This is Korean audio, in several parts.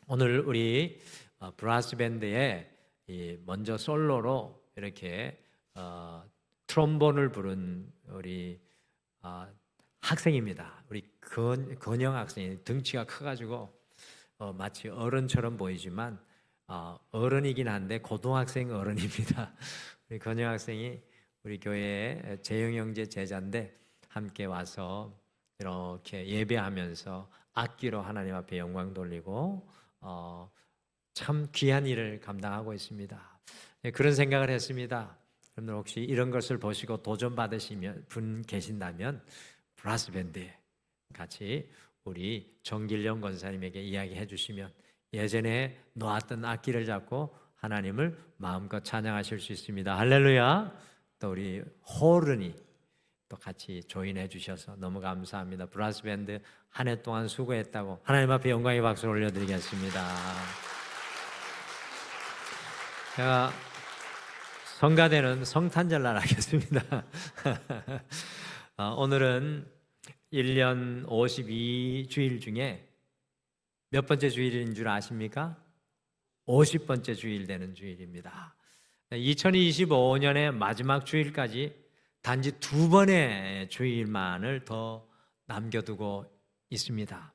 오늘 우리 브라스 밴드에 먼저 솔로로 이렇게 트롬본을 부른 우리 학생입니다. 우리 건영 학생이 등치가 커가지고 마치 어른처럼 보이지만 어른이긴 한데 고등학생 어른입니다. 우리 건영 학생이 우리 교회의 재영 형제 제자인데 함께 와서 이렇게 예배하면서 악기로 하나님 앞에 영광 돌리고 참 귀한 일을 감당하고 있습니다. 그런 생각을 했습니다. 여러분들 혹시 이런 것을 보시고 도전 받으시면 분 계신다면 브라스 밴드에 같이 우리 정길영 권사님에게 이야기해 주시면 예전에 놓았던 악기를 잡고 하나님을 마음껏 찬양하실 수 있습니다. 할렐루야. 또 우리 호른이 또 같이 조인해 주셔서 너무 감사합니다. 브라스 밴드 한 해 동안 수고했다고 하나님 앞에 영광의 박수를 올려드리겠습니다. 제가 성가대는 성탄절날 하겠습니다. 오늘은 1년 52주일 중에 몇 번째 주일인 줄 아십니까? 50번째 주일 되는 주일입니다. 2025년의 마지막 주일까지 단지 2번의 주일만을 더 남겨두고 있습니다.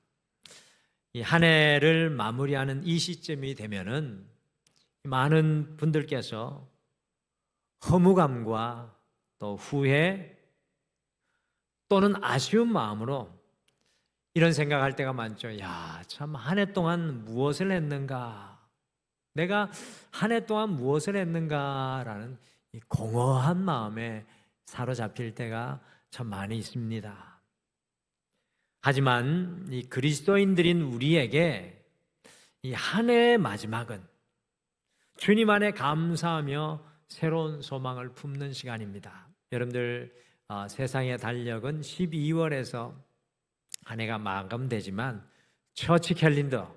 이 한 해를 마무리하는 이 시점이 되면은 많은 분들께서 허무감과 또 후회 또는 아쉬운 마음으로 이런 생각할 때가 많죠. 야, 참 한 해 동안 무엇을 했는가? 내가 한 해 동안 무엇을 했는가라는 이 공허한 마음에 사로잡힐 때가 참 많이 있습니다. 하지만 이 그리스도인들인 우리에게 이 한 해의 마지막은 주님 안에 감사하며 새로운 소망을 품는 시간입니다. 여러분들 세상의 달력은 12월에서 한 해가 마감되지만 처치 캘린더,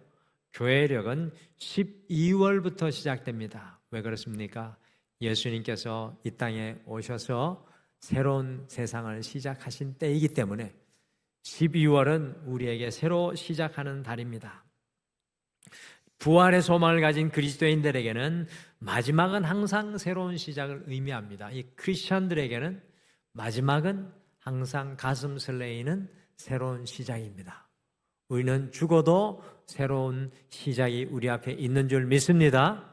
교회력은 12월부터 시작됩니다. 왜 그렇습니까? 예수님께서 이 땅에 오셔서 새로운 세상을 시작하신 때이기 때문에 12월은 우리에게 새로 시작하는 달입니다. 부활의 소망을 가진 그리스도인들에게는 마지막은 항상 새로운 시작을 의미합니다. 이 크리스천들에게는 마지막은 항상 가슴 설레이는 새로운 시작입니다. 우리는 죽어도 새로운 시작이 우리 앞에 있는 줄 믿습니다.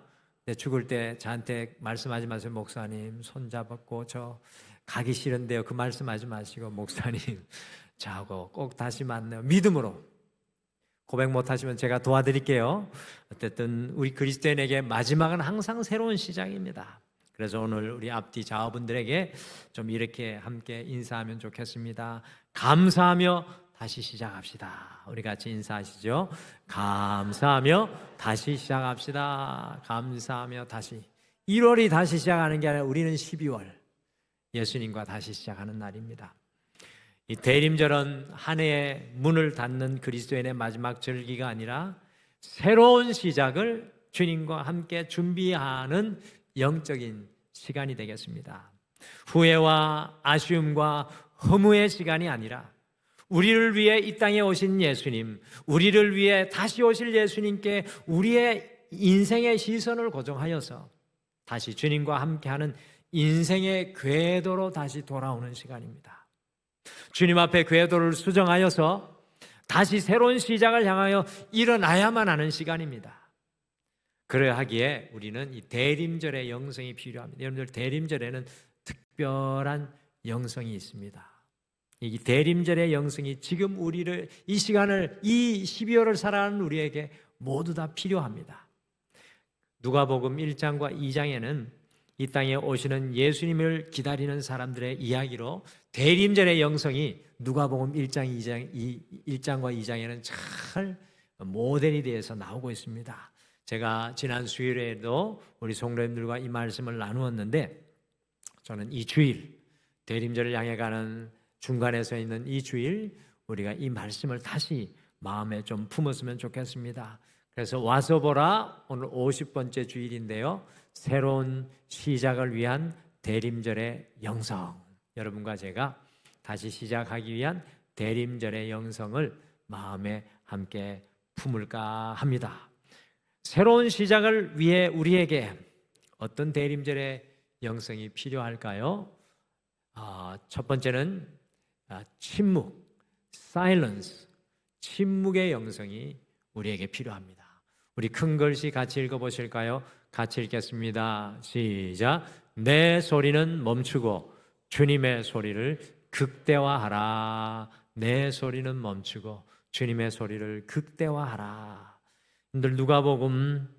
죽을 때 저한테 말씀하지 마세요. 목사님 손잡았고 저 가기 싫은데요. 그 말씀하지 마시고 목사님 저하고 꼭 다시 만나요. 믿음으로 고백 못하시면 제가 도와드릴게요. 어쨌든 우리 그리스도인에게 마지막은 항상 새로운 시작입니다. 그래서 오늘 우리 앞뒤 자녀분들에게 좀 이렇게 함께 인사하면 좋겠습니다. 감사하며 다시 시작합시다. 우리 같이 인사하시죠. 감사하며 다시 시작합시다. 감사하며 다시. 1월이 다시 시작하는 게 아니라 우리는 12월 예수님과 다시 시작하는 날입니다. 이 대림절은 한 해의 문을 닫는 그리스도인의 마지막 절기가 아니라 새로운 시작을 주님과 함께 준비하는 영적인 시간이 되겠습니다. 후회와 아쉬움과 허무의 시간이 아니라 우리를 위해 이 땅에 오신 예수님, 우리를 위해 다시 오실 예수님께 우리의 인생의 시선을 고정하여서 다시 주님과 함께하는 인생의 궤도로 다시 돌아오는 시간입니다. 주님 앞에 궤도를 수정하여서 다시 새로운 시작을 향하여 일어나야만 하는 시간입니다. 그래야 하기에 우리는 이 대림절의 영성이 필요합니다. 여러분들 대림절에는 특별한 영성이 있습니다. 이 대림절의 영성이 지금 우리를 이 시간을 이 12월을 살아가는 우리에게 모두 다 필요합니다. 누가복음 1장과 2장에는 이 땅에 오시는 예수님을 기다리는 사람들의 이야기로 대림절의 영성이 누가복음 1장과 2장에는 잘 모델이 되어서 나오고 있습니다. 제가 지난 수요일에도 우리 성도님들과 이 말씀을 나누었는데 저는 이 주일 대림절을 향해 가는 중간에 서 있는 이 주일 우리가 이 말씀을 다시 마음에 좀 품었으면 좋겠습니다. 그래서 와서 보라 오늘 50번째 주일인데요. 새로운 시작을 위한 대림절의 영성, 여러분과 제가 다시 시작하기 위한 대림절의 영성을 마음에 함께 품을까 합니다. 새로운 시작을 위해 우리에게 어떤 대림절의 영성이 필요할까요? 첫 번째는 침묵, silence, 침묵의 영성이 우리에게 필요합니다. 우리 큰 글씨 같이 읽어보실까요? 같이 읽겠습니다. 시작. 내 소리는 멈추고 주님의 소리를 극대화하라. 내 소리는 멈추고 주님의 소리를 극대화하라. 누가복음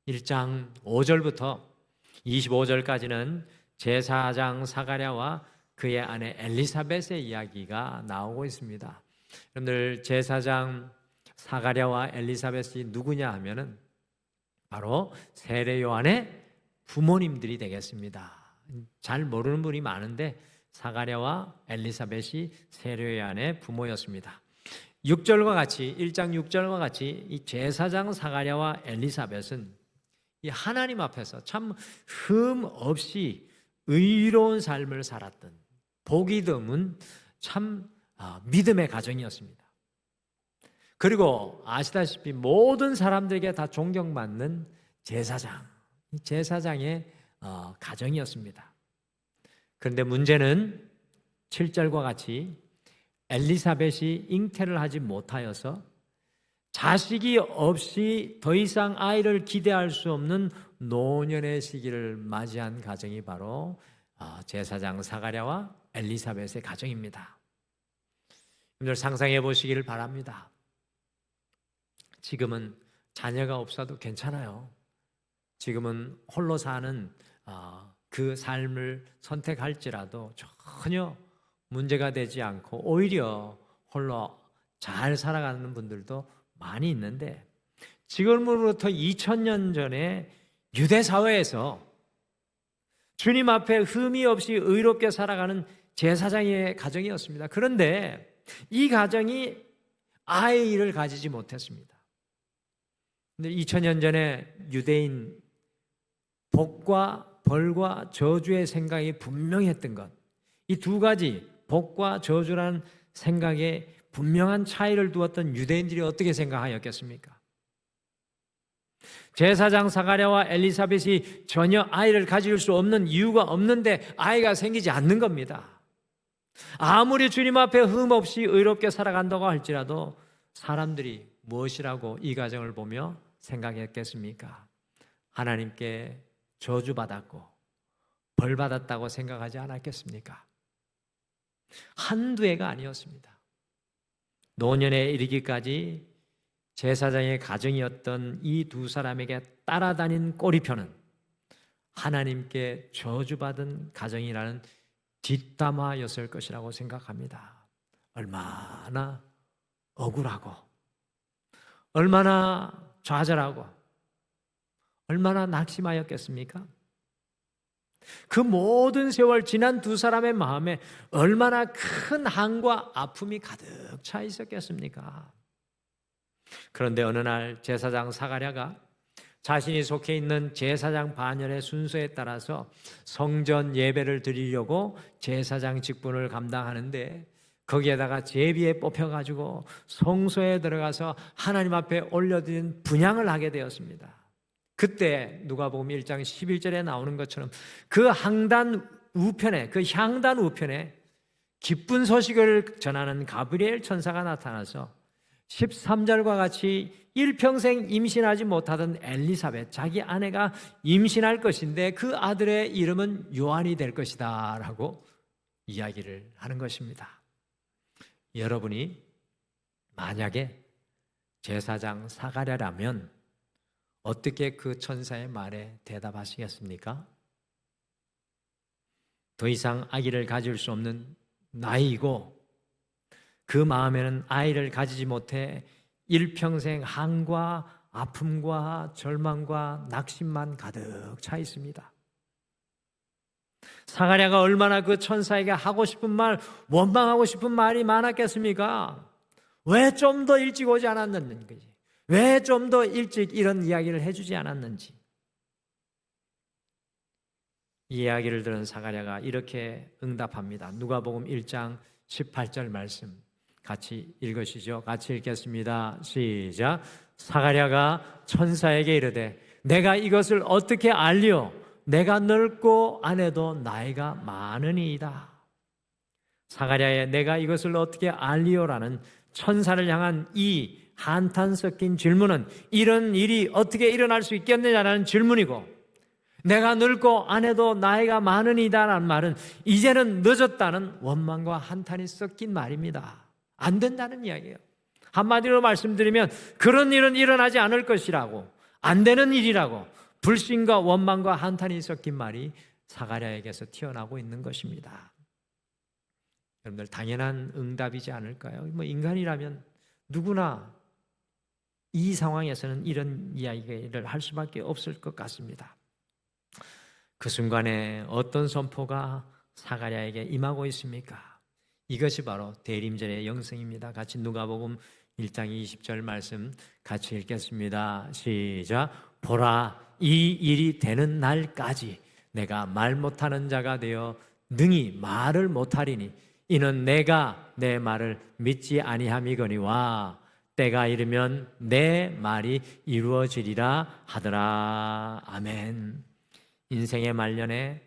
1장 5절부터 25절까지는 제사장 사가랴와 그의 아내 엘리사벳의 이야기가 나오고 있습니다. 여러분들, 제사장 사가랴와 엘리사벳이 누구냐 하면은 바로 세례 요한의 부모님들이 되겠습니다. 잘 모르는 분이 많은데 사가랴와 엘리사벳이 세례 요한의 부모였습니다. 6절과 같이 1장 6절과 같이 이 제사장 사가랴와 엘리사벳은 이 하나님 앞에서 참 흠 없이 의로운 삶을 살았던 복이 드문 참 믿음의 가정이었습니다. 그리고 아시다시피 모든 사람들에게 다 존경받는 제사장, 이 제사장의 가정이었습니다. 그런데 문제는 7절과 같이 엘리사벳이 잉태를 하지 못하여서 자식이 없이 더 이상 아이를 기대할 수 없는 노년의 시기를 맞이한 가정이 바로 제사장 사가랴와 엘리사벳의 가정입니다. 여러분들 상상해 보시기를 바랍니다. 지금은 자녀가 없어도 괜찮아요. 지금은 홀로 사는 그 삶을 선택할지라도 전혀 문제가 되지 않고 오히려 홀로 잘 살아가는 분들도 많이 있는데, 지금으로부터 2000년 전에 유대 사회에서 주님 앞에 흠이 없이 의롭게 살아가는 제사장의 가정이었습니다. 그런데 이 가정이 아이를 가지지 못했습니다. 근데 2000년 전에 유대인 복과 벌과 저주의 생각이 분명했던 것, 이 두 가지 복과 저주라는 생각에 분명한 차이를 두었던 유대인들이 어떻게 생각하였겠습니까? 제사장 사가랴와 엘리사벳이 전혀 아이를 가질 수 없는 이유가 없는데 아이가 생기지 않는 겁니다. 아무리 주님 앞에 흠없이 의롭게 살아간다고 할지라도 사람들이 무엇이라고 이 가정을 보며 생각했겠습니까? 하나님께 저주받았고 벌받았다고 생각하지 않았겠습니까? 한두 해가 아니었습니다. 노년에 이르기까지 제사장의 가정이었던 이 두 사람에게 따라다닌 꼬리표는 하나님께 저주받은 가정이라는 뒷담화였을 것이라고 생각합니다. 얼마나 억울하고 얼마나 좌절하고 얼마나 낙심하였겠습니까? 그 모든 세월 지난 두 사람의 마음에 얼마나 큰 한과 아픔이 가득 차 있었겠습니까? 그런데 어느 날 제사장 사가랴가 자신이 속해 있는 제사장 반열의 순서에 따라서 성전 예배를 드리려고 제사장 직분을 감당하는데, 거기에다가 제비에 뽑혀가지고 성소에 들어가서 하나님 앞에 올려드린 분향을 하게 되었습니다. 그때 누가복음 1장 11절에 나오는 것처럼 그 향단 우편에 기쁜 소식을 전하는 가브리엘 천사가 나타나서 13절과 같이 일평생 임신하지 못하던 엘리사벳, 자기 아내가 임신할 것인데 그 아들의 이름은 요한이 될 것이다 라고 이야기를 하는 것입니다. 여러분이 만약에 제사장 사가랴라면 어떻게 그 천사의 말에 대답하시겠습니까? 더 이상 아기를 가질 수 없는 나이이고 그 마음에는 아이를 가지지 못해 일평생 한과 아픔과 절망과 낙심만 가득 차 있습니다. 사가랴가 얼마나 그 천사에게 하고 싶은 말, 원망하고 싶은 말이 많았겠습니까? 왜 좀 더 일찍 오지 않았는지, 왜 좀 더 일찍 이런 이야기를 해주지 않았는지. 이 이야기를 들은 사가랴가 이렇게 응답합니다. 누가복음 1장 18절 말씀 같이 읽으시죠. 같이 읽겠습니다. 시작. 사가랴가 천사에게 이르되 내가 이것을 어떻게 알리오? 내가 늙고 아내도 나이가 많으니이다. 사가랴의 내가 이것을 어떻게 알리오라는 천사를 향한 이 한탄 섞인 질문은 이런 일이 어떻게 일어날 수 있겠느냐라는 질문이고, 내가 늙고 아내도 나이가 많으니다라는 말은 이제는 늦었다는 원망과 한탄이 섞인 말입니다. 안 된다는 이야기예요. 한마디로 말씀드리면 그런 일은 일어나지 않을 것이라고, 안 되는 일이라고 불신과 원망과 한탄이 섞인 말이 사가랴에게서 튀어나오고 있는 것입니다. 여러분들, 당연한 응답이지 않을까요? 인간이라면 누구나 이 상황에서는 이런 이야기를 할 수밖에 없을 것 같습니다. 그 순간에 어떤 선포가 사가랴에게 임하고 있습니까? 이것이 바로 대림절의 영성입니다. 같이 누가복음 1장 20절 말씀 같이 읽겠습니다. 시작. 보라, 이 일이 되는 날까지 내가 말 못하는 자가 되어 능히 말을 못하리니 이는 내가 내 말을 믿지 아니함이거니와 때가 이르면 내 말이 이루어지리라 하더라. 아멘. 인생의 말년에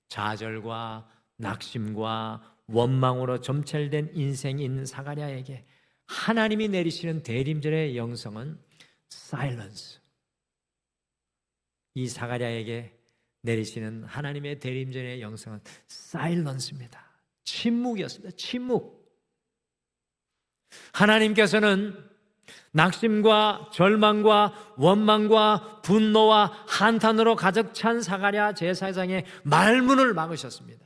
좌절과 낙심과 원망으로 점철된 인생인 사가랴에게 하나님이 내리시는 대림절의 영성은 silence. 이 사가랴에게 내리시는 하나님의 대림절의 영성은 silence입니다. 침묵이었습니다. 침묵. 하나님께서는 낙심과 절망과 원망과 분노와 한탄으로 가득 찬 사가랴 제사장의 말문을 막으셨습니다.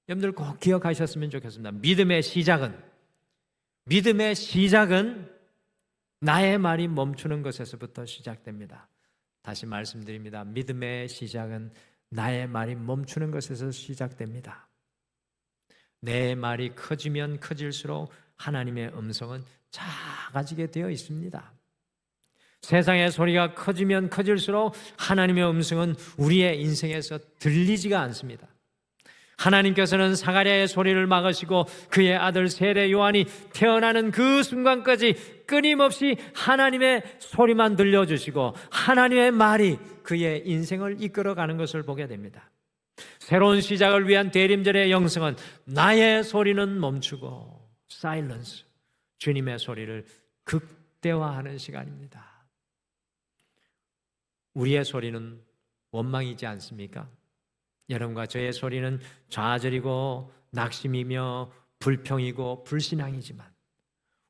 여러분들 꼭 기억하셨으면 좋겠습니다. 믿음의 시작은 나의 말이 멈추는 것에서부터 시작됩니다. 다시 말씀드립니다. 믿음의 시작은 나의 말이 멈추는 것에서 시작됩니다. 내 말이 커지면 커질수록 하나님의 음성은 작아지게 되어 있습니다. 세상의 소리가 커지면 커질수록 하나님의 음성은 우리의 인생에서 들리지가 않습니다. 하나님께서는 사가랴의 소리를 막으시고 그의 아들 세례 요한이 태어나는 그 순간까지 끊임없이 하나님의 소리만 들려주시고 하나님의 말이 그의 인생을 이끌어가는 것을 보게 됩니다. 새로운 시작을 위한 대림절의 영성은 나의 소리는 멈추고 사일런스, 주님의 소리를 극대화하는 시간입니다. 우리의 소리는 원망이지 않습니까? 여러분과 저의 소리는 좌절이고 낙심이며 불평이고 불신앙이지만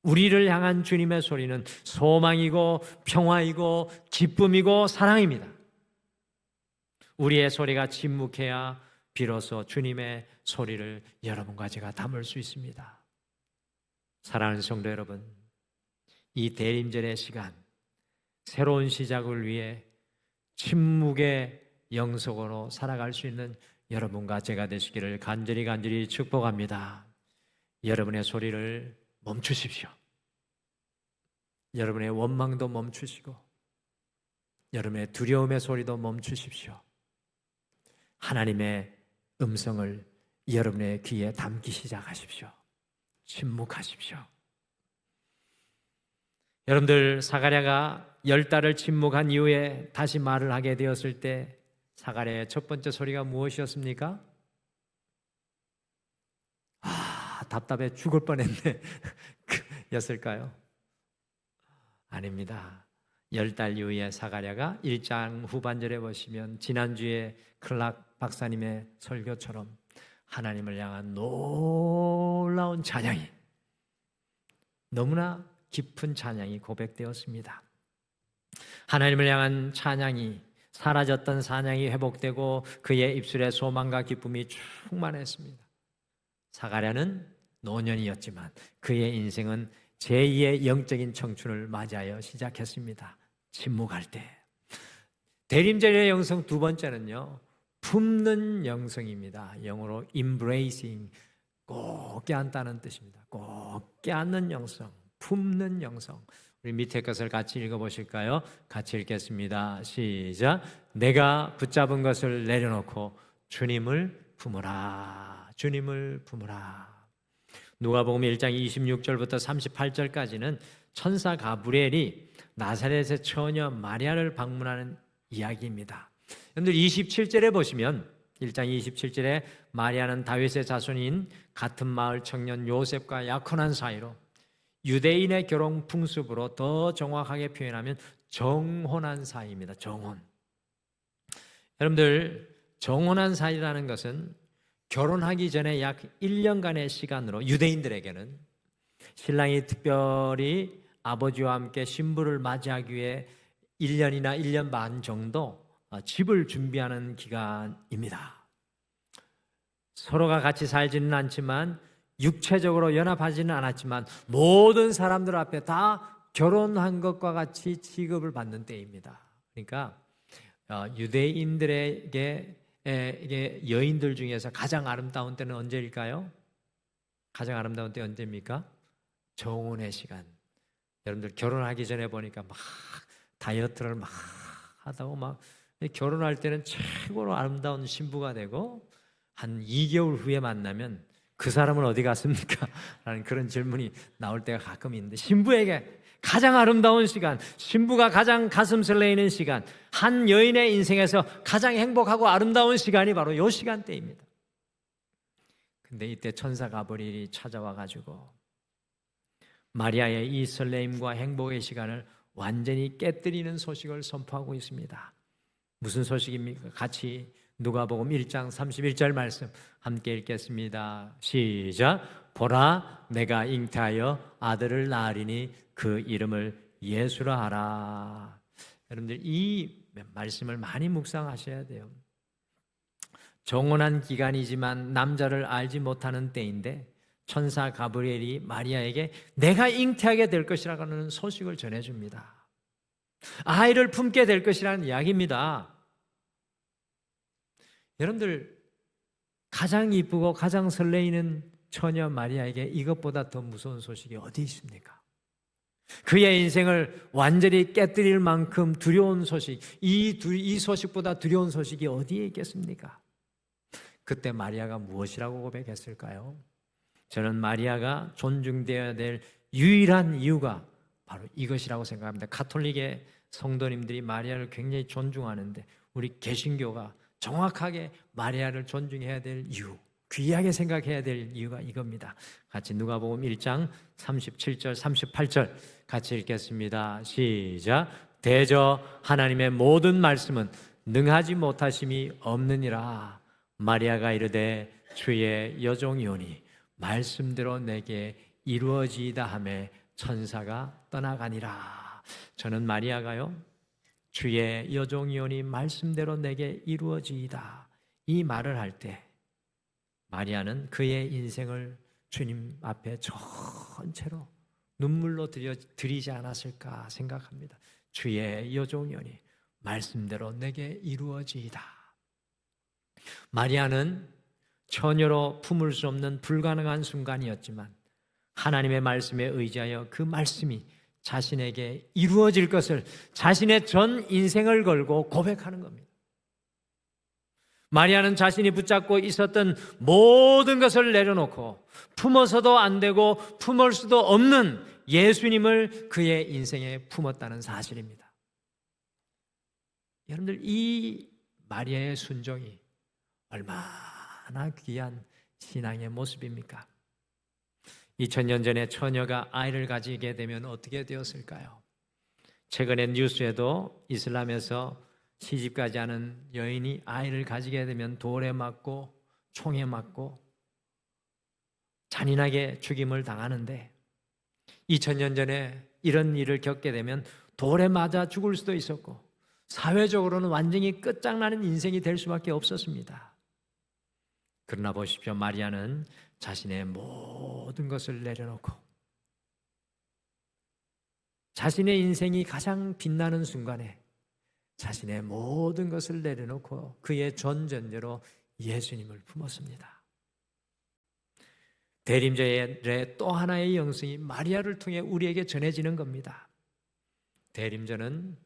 우리를 향한 주님의 소리는 소망이고 평화이고 기쁨이고 사랑입니다. 우리의 소리가 침묵해야 비로소 주님의 소리를 여러분과 제가 담을 수 있습니다. 사랑하는 성도 여러분, 이 대림절의 시간, 새로운 시작을 위해 침묵의 영속으로 살아갈 수 있는 여러분과 제가 되시기를 간절히 축복합니다. 여러분의 소리를 멈추십시오. 여러분의 원망도 멈추시고 여러분의 두려움의 소리도 멈추십시오. 하나님의 음성을 여러분의 귀에 담기 시작하십시오. 침묵하십시오. 여러분들, 사가랴가 10달을 침묵한 이후에 다시 말을 하게 되었을 때 사가랴의 첫 번째 소리가 무엇이었습니까? 답답해 죽을 뻔했네 였을까요? 아닙니다. 10달 이후에 사가랴가 1장 후반절에 보시면 지난주에 클락 박사님의 설교처럼 하나님을 향한 놀라운 찬양이, 너무나 깊은 찬양이 고백되었습니다. 하나님을 향한 찬양이, 사라졌던 찬양이 회복되고 그의 입술에 소망과 기쁨이 충만했습니다. 사가랴는 노년이었지만 그의 인생은 제2의 영적인 청춘을 맞이하여 시작했습니다. 침묵할 때. 대림절의 영성 두 번째는요, 품는 영성입니다. 영어로 embracing, 꼭 껴안다는 뜻입니다. 꼭 껴안는 영성, 품는 영성. 우리 밑에 것을 같이 읽어보실까요? 같이 읽겠습니다. 시작. 내가 붙잡은 것을 내려놓고 주님을 품으라. 주님을 품으라. 누가복음 1장 26절부터 38절까지는 천사 가브리엘이 나사렛의 처녀 마리아를 방문하는 이야기입니다. 여러분들 27절에 보시면 1장 27절에 마리아는 다윗의 자손인 같은 마을 청년 요셉과 약혼한 사이로 유대인의 결혼 풍습으로 더 정확하게 표현하면 정혼한 사이입니다. 정혼. 여러분들 정혼한 사이라는 것은 결혼하기 전에 약 1년간의 시간으로 유대인들에게는 신랑이 특별히 아버지와 함께 신부를 맞이하기 위해 1년이나 1년 반 정도 집을 준비하는 기간입니다. 서로가 같이 살지는 않지만 육체적으로 연합하지는 않았지만 모든 사람들 앞에 다 결혼한 것과 같이 취급을 받는 때입니다. 그러니까 유대인들에게 여인들 중에서 가장 아름다운 때는 언제일까요? 가장 아름다운 때 언제입니까? 정혼의 시간. 여러분들 결혼하기 전에 보니까 막 다이어트를 막 하다고 막 결혼할 때는 최고로 아름다운 신부가 되고 한 2개월 후에 만나면 그 사람은 어디 갔습니까? 라는 그런 질문이 나올 때가 가끔 있는데 신부에게 가장 아름다운 시간, 신부가 가장 가슴 설레이는 시간, 한 여인의 인생에서 가장 행복하고 아름다운 시간이 바로 이 시간대입니다. 근데 이때 천사 가브리엘이 찾아와 가지고 마리아의 이 설레임과 행복의 시간을 완전히 깨뜨리는 소식을 선포하고 있습니다. 무슨 소식입니까? 같이 누가복음 1장 31절 말씀 함께 읽겠습니다. 시작. 보라, 내가 잉태하여 아들을 낳으리니 그 이름을 예수라 하라. 여러분들 이 말씀을 많이 묵상하셔야 돼요. 정혼한 기간이지만 남자를 알지 못하는 때인데 천사 가브리엘이 마리아에게 내가 잉태하게 될 것이라는 소식을 전해줍니다. 아이를 품게 될 것이라는 이야기입니다. 여러분들 가장 이쁘고 가장 설레이는 처녀 마리아에게 이것보다 더 무서운 소식이 어디 있습니까? 그의 인생을 완전히 깨뜨릴 만큼 두려운 소식, 이 소식보다 두려운 소식이 어디에 있겠습니까? 그때 마리아가 무엇이라고 고백했을까요? 저는 마리아가 존중되어야 될 유일한 이유가 바로 이것이라고 생각합니다. 가톨릭의 성도님들이 마리아를 굉장히 존중하는데 우리 개신교가 정확하게 마리아를 존중해야 될 이유, 귀하게 생각해야 될 이유가 이겁니다. 같이 누가복음 1장 37절 38절 같이 읽겠습니다. 시작. 대저 하나님의 모든 말씀은 능하지 못하심이 없느니라. 마리아가 이르되 주의 여종이오니 말씀대로 내게 이루어지이다 하매 천사가 떠나가니라. 저는 마리아가요 주의 여종이오니 말씀대로 내게 이루어지이다 이 말을 할 때 마리아는 그의 인생을 주님 앞에 전체로 눈물로 드리지 않았을까 생각합니다. 주의 여종이오니 말씀대로 내게 이루어지이다. 마리아는 처녀로 품을 수 없는 불가능한 순간이었지만 하나님의 말씀에 의지하여 그 말씀이 자신에게 이루어질 것을 자신의 전 인생을 걸고 고백하는 겁니다. 마리아는 자신이 붙잡고 있었던 모든 것을 내려놓고 품어서도 안 되고 품을 수도 없는 예수님을 그의 인생에 품었다는 사실입니다. 여러분들 이 마리아의 순종이 얼마나 귀한 신앙의 모습입니까? 2000년 전에 처녀가 아이를 가지게 되면 어떻게 되었을까요? 최근에 뉴스에도 이슬람에서 시집가지 않은 여인이 아이를 가지게 되면 돌에 맞고 총에 맞고 잔인하게 죽임을 당하는데 2000년 전에 이런 일을 겪게 되면 돌에 맞아 죽을 수도 있었고 사회적으로는 완전히 끝장나는 인생이 될 수밖에 없었습니다. 그러나 보십시오. 마리아는 자신의 모든 것을 내려놓고 자신의 인생이 가장 빛나는 순간에 자신의 모든 것을 내려놓고 그의 전전제로 예수님을 품었습니다. 대림절의 또 하나의 영성이 마리아를 통해 우리에게 전해지는 겁니다. 대림절은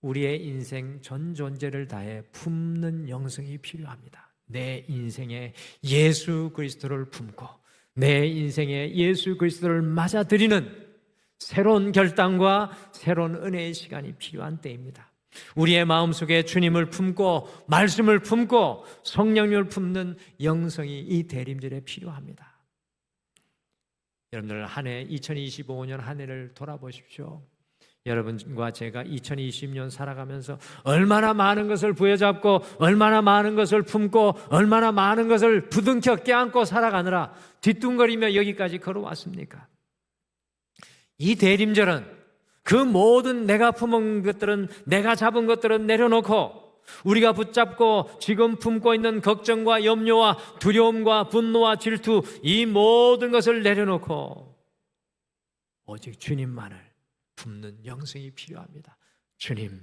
우리의 인생 전 존재를 다해 품는 영성이 필요합니다. 내 인생에 예수 그리스도를 품고 내 인생에 예수 그리스도를 맞아들이는 새로운 결단과 새로운 은혜의 시간이 필요한 때입니다. 우리의 마음속에 주님을 품고 말씀을 품고 성령님을 품는 영성이 이 대림절에 필요합니다. 여러분들 한 해 2025년 한 해를 돌아보십시오. 여러분과 제가 2020년 살아가면서 얼마나 많은 것을 부여잡고 얼마나 많은 것을 품고 얼마나 많은 것을 부둥켜 껴안고 살아가느라 뒤뚱거리며 여기까지 걸어왔습니까? 이 대림절은 그 모든 내가 품은 것들은, 내가 잡은 것들은 내려놓고 우리가 붙잡고 지금 품고 있는 걱정과 염려와 두려움과 분노와 질투, 이 모든 것을 내려놓고 오직 주님만을 품는 영성이 필요합니다. 주님,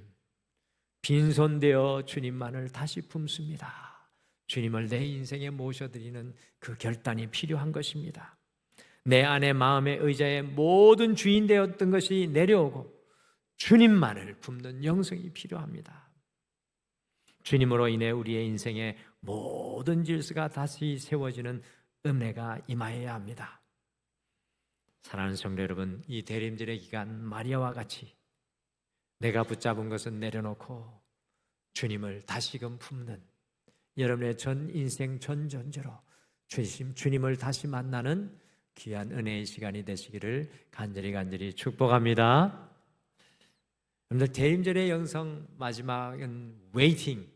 빈손되어 주님만을 다시 품습니다. 주님을 내 인생에 모셔드리는 그 결단이 필요한 것입니다. 내 안에 마음의 의자의 모든 주인 되었던 것이 내려오고 주님만을 품는 영성이 필요합니다. 주님으로 인해 우리의 인생의 모든 질서가 다시 세워지는 은혜가 임하여야 합니다. 사랑하는 성도 여러분, 이 대림절의 기간 마리아와 같이 내가 붙잡은 것은 내려놓고 주님을 다시금 품는 여러분의 전 인생 전전제로 주님을 다시 만나는 귀한 은혜의 시간이 되시기를 간절히 축복합니다. 여러분들 대림절의 영성 마지막은 웨이팅,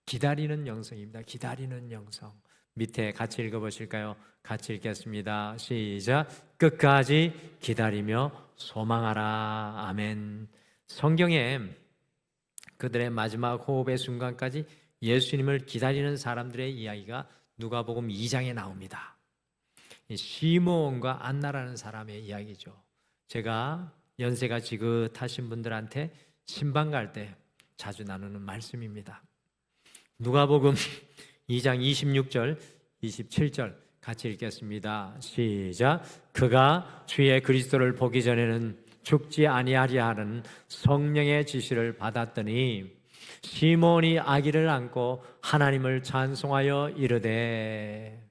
기다리는 영성입니다. 기다리는 영성. 밑에 같이 읽어보실까요? 같이 읽겠습니다. 시작. 끝까지 기다리며 소망하라. 아멘. 성경에 그들의 마지막 호흡의 순간까지 예수님을 기다리는 사람들의 이야기가 누가복음 2장에 나옵니다. 시므온과 안나라는 사람의 이야기죠. 제가 연세가 지긋하신 분들한테 신방 갈 때 자주 나누는 말씀입니다. 누가복음 2장 26절, 27절 같이 읽겠습니다. 시작. 그가 주의 그리스도를 보기 전에는 죽지 아니하리라 하는 성령의 지시를 받았더니 시몬이 아기를 안고 하나님을 찬송하여 이르되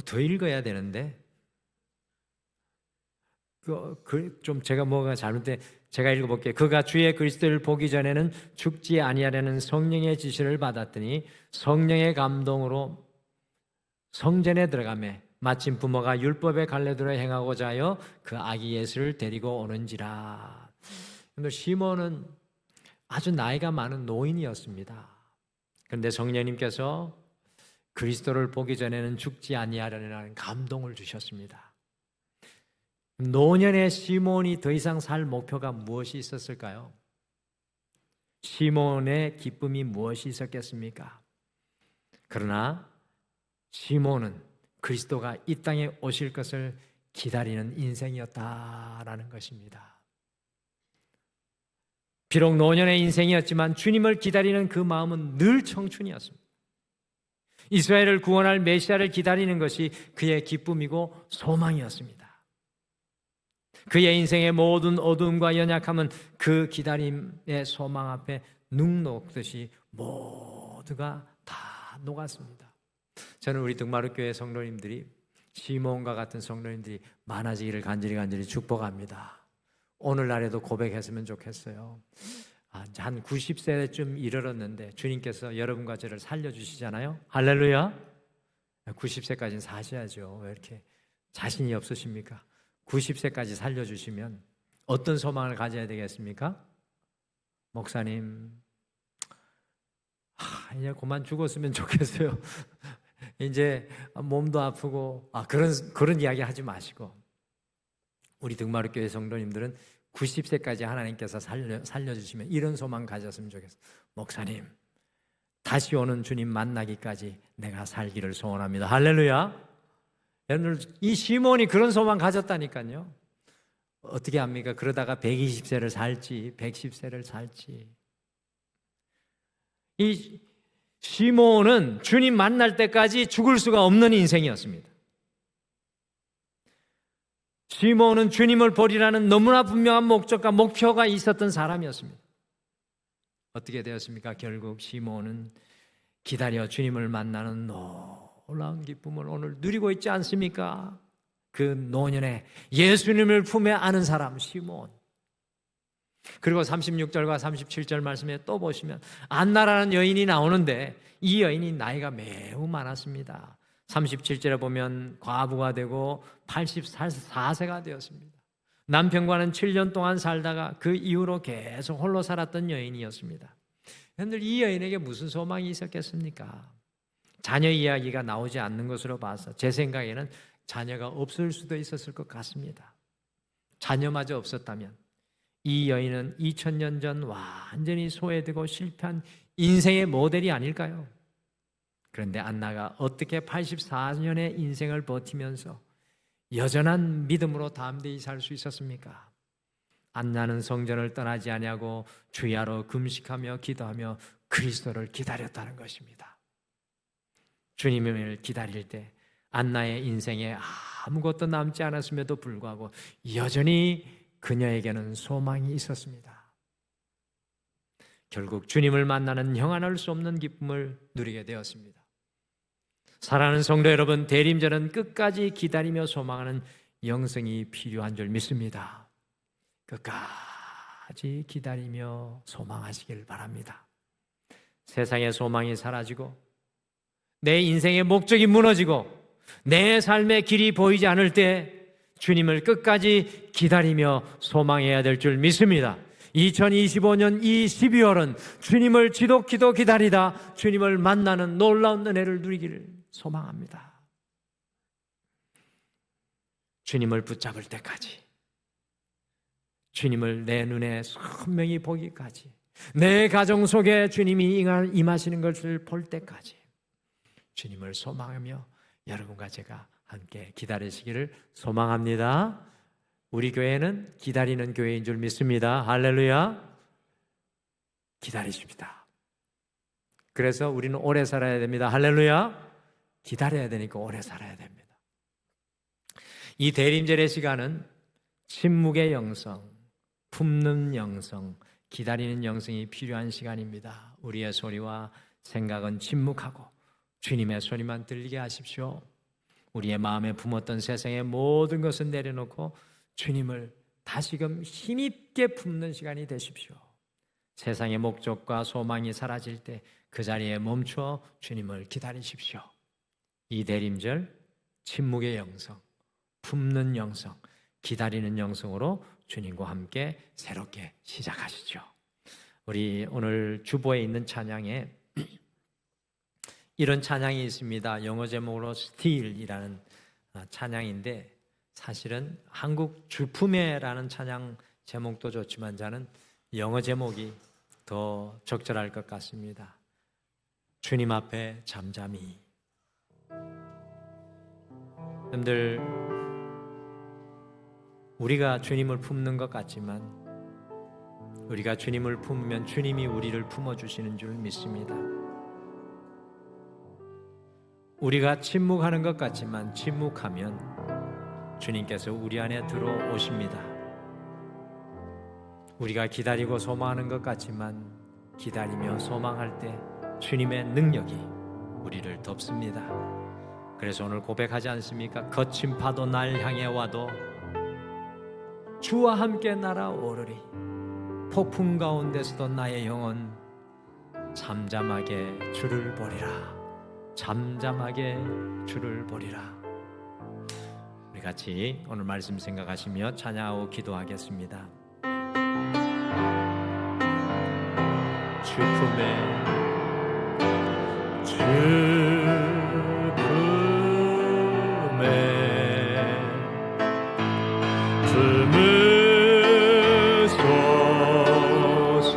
더 읽어야 되는데 좀 제가 뭐가 잘못돼 제가 읽어볼게요. 그가 주의 그리스도를 보기 전에는 죽지 아니하려는 성령의 지시를 받았더니 성령의 감동으로 성전에 들어가매 마침 부모가 율법의 갈래대로 행하고자 하여 그 아기 예수를 데리고 오는지라. 시몬은 아주 나이가 많은 노인이었습니다. 그런데 성령님께서 그리스도를 보기 전에는 죽지 아니하려는 감동을 주셨습니다. 노년의 시몬이 더 이상 살 목표가 무엇이 있었을까요? 시몬의 기쁨이 무엇이 있었겠습니까? 그러나 시몬은 그리스도가 이 땅에 오실 것을 기다리는 인생이었다라는 것입니다. 비록 노년의 인생이었지만 주님을 기다리는 그 마음은 늘 청춘이었습니다. 이스라엘을 구원할 메시아를 기다리는 것이 그의 기쁨이고 소망이었습니다. 그의 인생의 모든 어두움과 연약함은 그 기다림의 소망 앞에 눅녹듯이 모두가 다 녹았습니다. 저는 우리 등마루교회 성도님들이 시몬과 같은 성도님들이 많아지기를 간절히 축복합니다. 오늘날에도 고백했으면 좋겠어요. 한 90세쯤 이르렀는데 주님께서 여러분과 저를 살려주시잖아요. 할렐루야. 90세까지는 사셔야죠. 왜 이렇게 자신이 없으십니까? 90세까지 살려주시면 어떤 소망을 가져야 되겠습니까? 목사님, 이제 그만 죽었으면 좋겠어요. 이제 몸도 아프고 그런 이야기 하지 마시고 우리 등마루교회 성도님들은 90세까지 하나님께서 살려주시면 이런 소망 가졌으면 좋겠어요. 목사님, 다시 오는 주님 만나기까지 내가 살기를 소원합니다. 할렐루야. 여러분, 이 시몬이 그런 소망 가졌다니까요. 어떻게 합니까? 그러다가 120세를 살지 110세를 살지. 이 시몬은 주님 만날 때까지 죽을 수가 없는 인생이었습니다. 시몬은 주님을 보리라는 너무나 분명한 목적과 목표가 있었던 사람이었습니다. 어떻게 되었습니까? 결국 시몬은 기다려 주님을 만나는 놀라운 기쁨을 오늘 누리고 있지 않습니까? 그 노년에 예수님을 품에 안은 사람 시몬. 그리고 36절과 37절 말씀에 또 보시면 안나라는 여인이 나오는데 이 여인이 나이가 매우 많았습니다. 37절에 보면 과부가 되고 84세가 되었습니다. 남편과는 7년 동안 살다가 그 이후로 계속 홀로 살았던 여인이었습니다. 여러분들, 이 여인에게 무슨 소망이 있었겠습니까? 자녀 이야기가 나오지 않는 것으로 봐서 제 생각에는 자녀가 없을 수도 있었을 것 같습니다. 자녀마저 없었다면 이 여인은 2000년 전 완전히 소외되고 실패한 인생의 모델이 아닐까요? 그런데 안나가 어떻게 84년의 인생을 버티면서 여전한 믿음으로 담대히 살 수 있었습니까? 안나는 성전을 떠나지 아니하고 주야로 금식하며 기도하며 그리스도를 기다렸다는 것입니다. 주님을 기다릴 때 안나의 인생에 아무것도 남지 않았음에도 불구하고 여전히 그녀에게는 소망이 있었습니다. 결국 주님을 만나는 형언할 수 없는 기쁨을 누리게 되었습니다. 사랑하는 성도 여러분, 대림절은 끝까지 기다리며 소망하는 영성이 필요한 줄 믿습니다. 끝까지 기다리며 소망하시길 바랍니다. 세상의 소망이 사라지고 내 인생의 목적이 무너지고 내 삶의 길이 보이지 않을 때 주님을 끝까지 기다리며 소망해야 될 줄 믿습니다. 2025년 이 12월은 주님을 지독히도 기다리다 주님을 만나는 놀라운 은혜를 누리기를 소망합니다. 주님을 붙잡을 때까지, 주님을 내 눈에 선명히 보기까지, 내 가정 속에 주님이 임하시는 것을 볼 때까지 주님을 소망하며 여러분과 제가 함께 기다리시기를 소망합니다. 우리 교회는 기다리는 교회인 줄 믿습니다. 할렐루야. 기다리십니다. 그래서 우리는 오래 살아야 됩니다. 할렐루야. 기다려야 되니까 오래 살아야 됩니다. 이 대림절의 시간은 침묵의 영성, 품는 영성, 기다리는 영성이 필요한 시간입니다. 우리의 소리와 생각은 침묵하고 주님의 소리만 들리게 하십시오. 우리의 마음에 품었던 세상의 모든 것을 내려놓고 주님을 다시금 힘있게 품는 시간이 되십시오. 세상의 목적과 소망이 사라질 때 그 자리에 멈추어 주님을 기다리십시오. 이 대림절 침묵의 영성, 품는 영성, 기다리는 영성으로 주님과 함께 새롭게 시작하시죠. 우리 오늘 주보에 있는 찬양에 이런 찬양이 있습니다. 영어 제목으로 Still이라는 찬양인데 사실은 한국 주품에라는 찬양 제목도 좋지만 저는 영어 제목이 더 적절할 것 같습니다. 주님 앞에 잠잠히. 여러분들, 우리가 주님을 품는 것 같지만 우리가 주님을 품으면 주님이 우리를 품어주시는 줄 믿습니다. 우리가 침묵하는 것 같지만 침묵하면 주님께서 우리 안에 들어오십니다. 우리가 기다리고 소망하는 것 같지만 기다리며 소망할 때 주님의 능력이 우리를 덮습니다. 그래서 오늘 고백하지 않습니까? 거친 파도 날 향해 와도 주와 함께 날아오르리. 폭풍 가운데서도 나의 영혼 잠잠하게 주를 보리라. 잠잠하게 주를 보리라. 우리 같이 오늘 말씀 생각하시며 찬양하고 기도하겠습니다. 주 품에 주 품에 품으소서.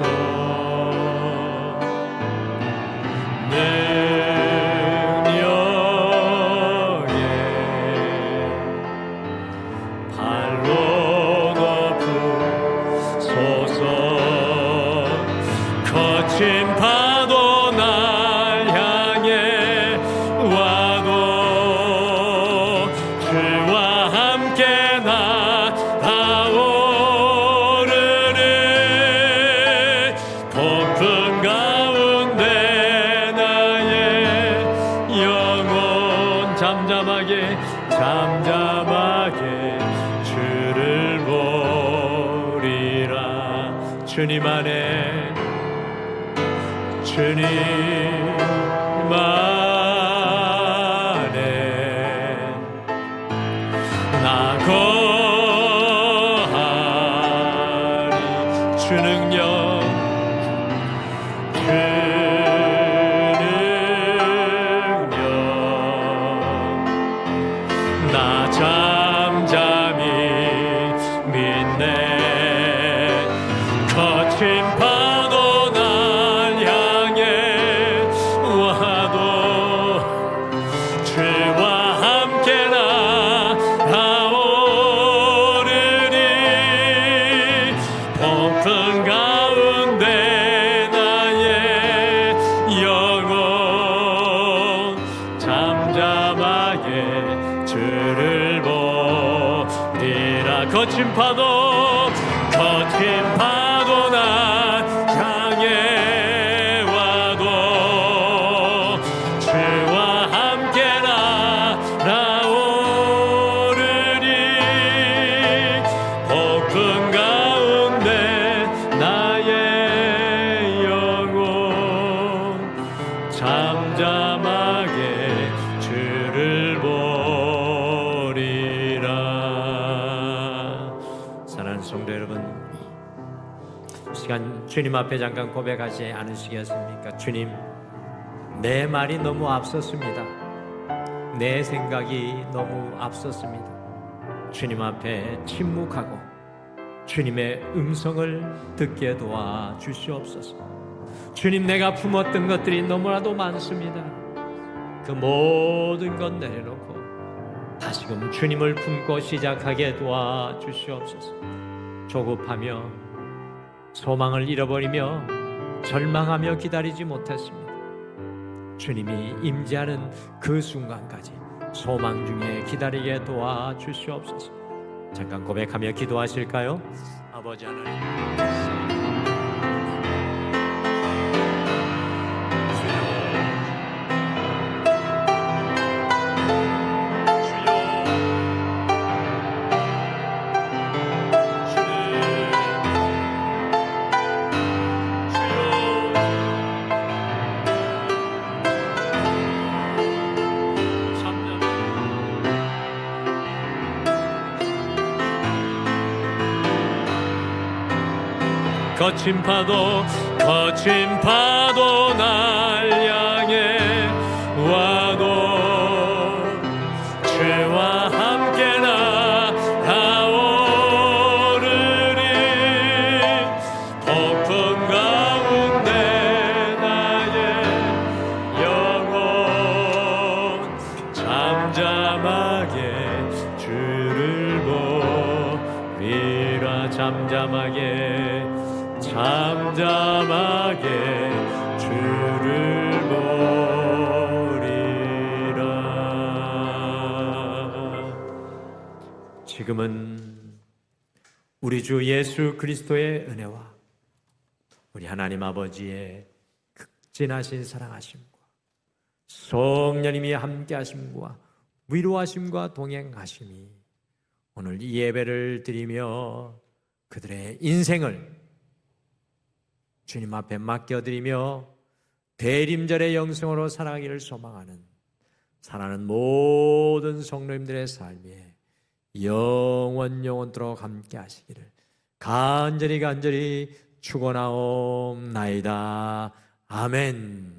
능력에 발로 덮으소서. 거친 파도 날 향해 와도 주와 함께 날아오르니 폭풍 가운데 나의 주님 안에 주님 안에 나 거하리 주 능력 나 잠잠히 믿네 거친 파도 날 향해 와도 주와 함께 나아오르리 폭풍 가운데 나의 영혼 잠잠하게 주를 보리라 거친 파도 날 향해 와도 주와 함께 나아오르리 폭풍 가운데 나의 영혼 잠잠하게 주를 보리라. 사랑하는 성도 여러분, 시간 주님 앞에 잠깐 고백하지 않으시겠습니까? 주님, 내 말이 너무 앞섰습니다. 내 생각이 너무 앞섰습니다. 주님 앞에 침묵하고 주님의 음성을 듣게 도와 주시옵소서. 주님, 내가 품었던 것들이 너무나도 많습니다. 그 모든 것 내려놓고 다시금 주님을 품고 시작하게 도와 주시옵소서. 조급하며 소망을 잃어버리며 절망하며 기다리지 못했습니다. 주님이 임재하는 그 순간까지 소망 중에 기다리게 도와 주시옵소서. 잠깐 고백하며 기도하실까요? 아버지 하나님, 거친 파도 날 향해 와도 주와 함께 나아오르리 폭풍 가운데 나의 영혼 잠잠하게 주를 보리라. 잠잠하게 주를 보리라. 지금은 우리 주 예수 그리스도의 은혜와 우리 하나님 아버지의 극진하신 사랑하심과 성령님이 함께하심과 위로하심과 동행하심이 오늘 이 예배를 드리며 그들의 인생을 주님 앞에 맡겨드리며 대림절의 영성으로 살아가기를 소망하는 사랑하는 모든 성도님들의 삶에 영원토록 함께 하시기를 간절히 축원하옵나이다. 아멘.